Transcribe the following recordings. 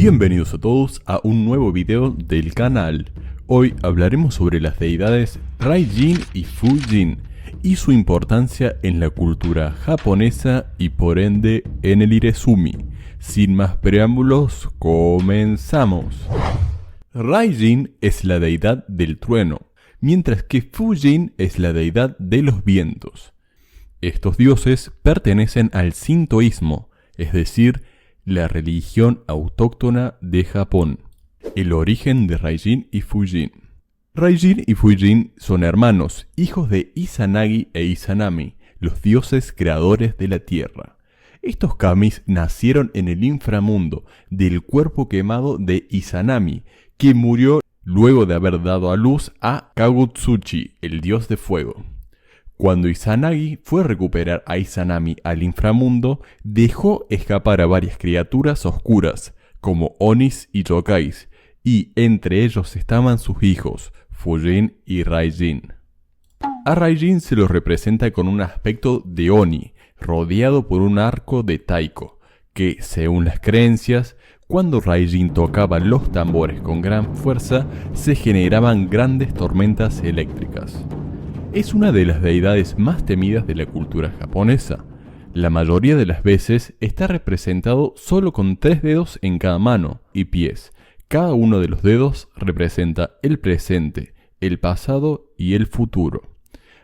Bienvenidos a todos a un nuevo video del canal. Hoy hablaremos sobre las deidades Raijin y Fujin y su importancia en la cultura japonesa y por ende en el Irezumi. Sin más preámbulos, comenzamos. Raijin es la deidad del trueno, mientras que Fujin es la deidad de los vientos. Estos dioses pertenecen al sintoísmo, es decir, la religión autóctona de Japón. El origen de Raijin y Fujin. Raijin y Fujin son hermanos, hijos de Izanagi e Izanami, los dioses creadores de la tierra. Estos kamis nacieron en el inframundo del cuerpo quemado de Izanami, que murió luego de haber dado a luz a Kagutsuchi, el dios de fuego. Cuando Izanagi fue a recuperar a Izanami al inframundo, dejó escapar a varias criaturas oscuras, como Onis y Yokais, y entre ellos estaban sus hijos, Fujin y Raijin. A Raijin se lo representa con un aspecto de Oni, rodeado por un arco de taiko, que, según las creencias, cuando Raijin tocaba los tambores con gran fuerza, se generaban grandes tormentas eléctricas. Es una de las deidades más temidas de la cultura japonesa. La mayoría de las veces está representado solo con 3 dedos en cada mano y pies. Cada uno de los dedos representa el presente, el pasado y el futuro.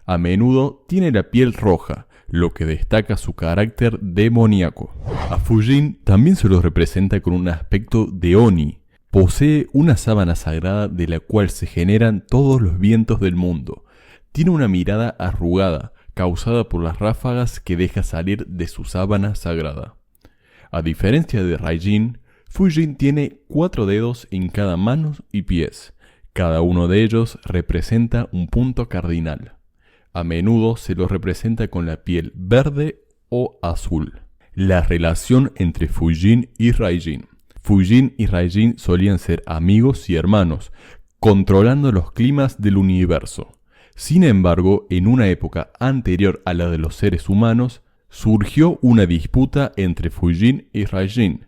A menudo tiene la piel roja, lo que destaca su carácter demoníaco. A Fujin también se lo representa con un aspecto de Oni. Posee una sábana sagrada de la cual se generan todos los vientos del mundo. Tiene una mirada arrugada, causada por las ráfagas que deja salir de su sábana sagrada. A diferencia de Raijin, Fujin tiene 4 dedos en cada mano y pies. Cada uno de ellos representa un punto cardinal. A menudo se lo representa con la piel verde o azul. La relación entre Fujin y Raijin. Fujin y Raijin solían ser amigos y hermanos, controlando los climas del universo. Sin embargo, en una época anterior a la de los seres humanos, surgió una disputa entre Fujin y Raijin.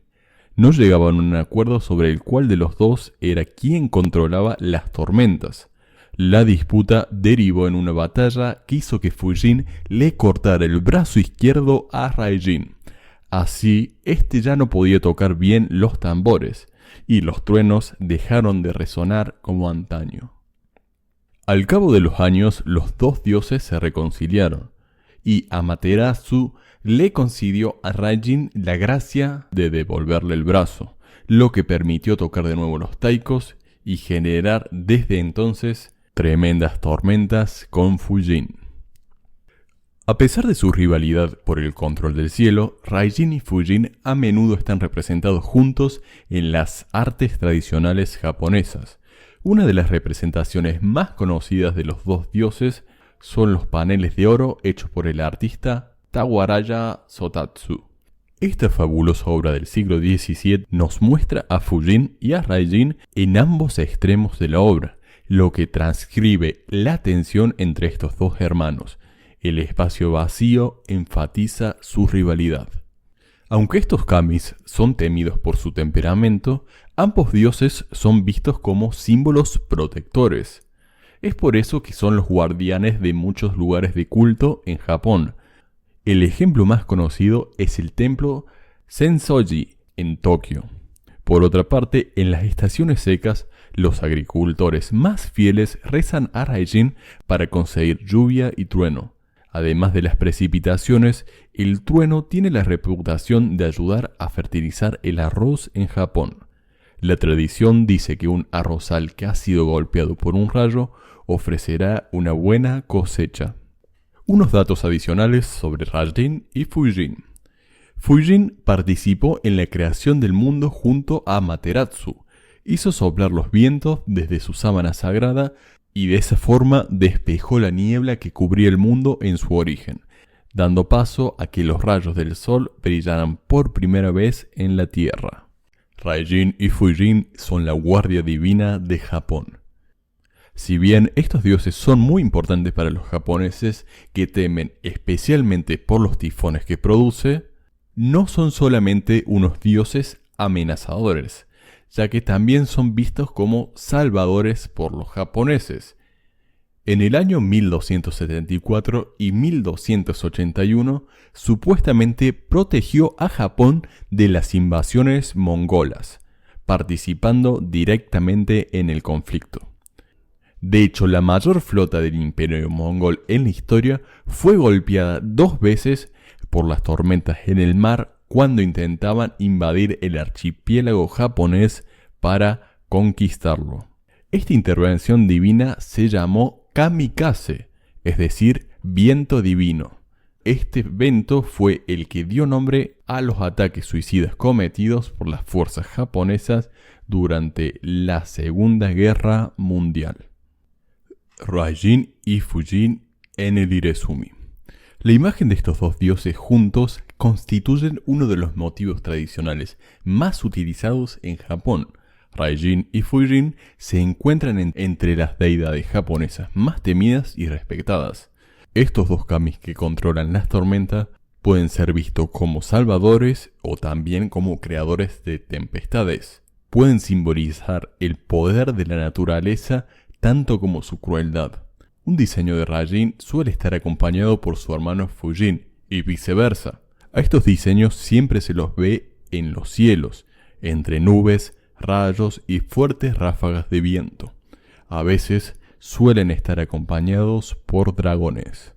No llegaban a un acuerdo sobre el cual de los dos era quien controlaba las tormentas. La disputa derivó en una batalla que hizo que Fujin le cortara el brazo izquierdo a Raijin. Así, este ya no podía tocar bien los tambores, y los truenos dejaron de resonar como antaño. Al cabo de los años, los dos dioses se reconciliaron, y Amaterasu le concedió a Raijin la gracia de devolverle el brazo, lo que permitió tocar de nuevo los taikos y generar desde entonces tremendas tormentas con Fujin. A pesar de su rivalidad por el control del cielo, Raijin y Fujin a menudo están representados juntos en las artes tradicionales japonesas. Una de las representaciones más conocidas de los dos dioses son los paneles de oro hechos por el artista Tawaraya Sotatsu. Esta fabulosa obra del siglo XVII nos muestra a Fujin y a Raijin en ambos extremos de la obra, lo que transcribe la tensión entre estos dos hermanos. El espacio vacío enfatiza su rivalidad. Aunque estos kamis son temidos por su temperamento, ambos dioses son vistos como símbolos protectores. Es por eso que son los guardianes de muchos lugares de culto en Japón. El ejemplo más conocido es el templo Sensoji en Tokio. Por otra parte, en las estaciones secas, los agricultores más fieles rezan a Raijin para conseguir lluvia y trueno. Además de las precipitaciones, el trueno tiene la reputación de ayudar a fertilizar el arroz en Japón. La tradición dice que un arrozal que ha sido golpeado por un rayo ofrecerá una buena cosecha. Unos datos adicionales sobre Raijin y Fujin. Fujin participó en la creación del mundo junto a Amaterasu. Hizo soplar los vientos desde su sábana sagrada y de esa forma despejó la niebla que cubría el mundo en su origen, dando paso a que los rayos del sol brillaran por primera vez en la tierra. Raijin y Fujin son la guardia divina de Japón. Si bien estos dioses son muy importantes para los japoneses que temen especialmente por los tifones que produce, no son solamente unos dioses amenazadores, ya que también son vistos como salvadores por los japoneses. En el año 1274 y 1281, supuestamente protegió a Japón de las invasiones mongolas, participando directamente en el conflicto. De hecho, la mayor flota del Imperio Mongol en la historia fue golpeada 2 veces por las tormentas en el mar cuando intentaban invadir el archipiélago japonés para conquistarlo. Esta intervención divina se llamó kamikaze, es decir, viento divino. Este viento fue el que dio nombre a los ataques suicidas cometidos por las fuerzas japonesas durante la Segunda Guerra Mundial. Raijin y Fujin en el Irezumi. La imagen de estos dos dioses juntos constituyen uno de los motivos tradicionales más utilizados en Japón. Raijin y Fujin se encuentran entre las deidades japonesas más temidas y respetadas. Estos dos kamis que controlan las tormentas pueden ser vistos como salvadores o también como creadores de tempestades. Pueden simbolizar el poder de la naturaleza tanto como su crueldad. Un diseño de Raijin suele estar acompañado por su hermano Fujin y viceversa. A estos diseños siempre se los ve en los cielos, entre nubes, rayos y fuertes ráfagas de viento. A veces suelen estar acompañados por dragones.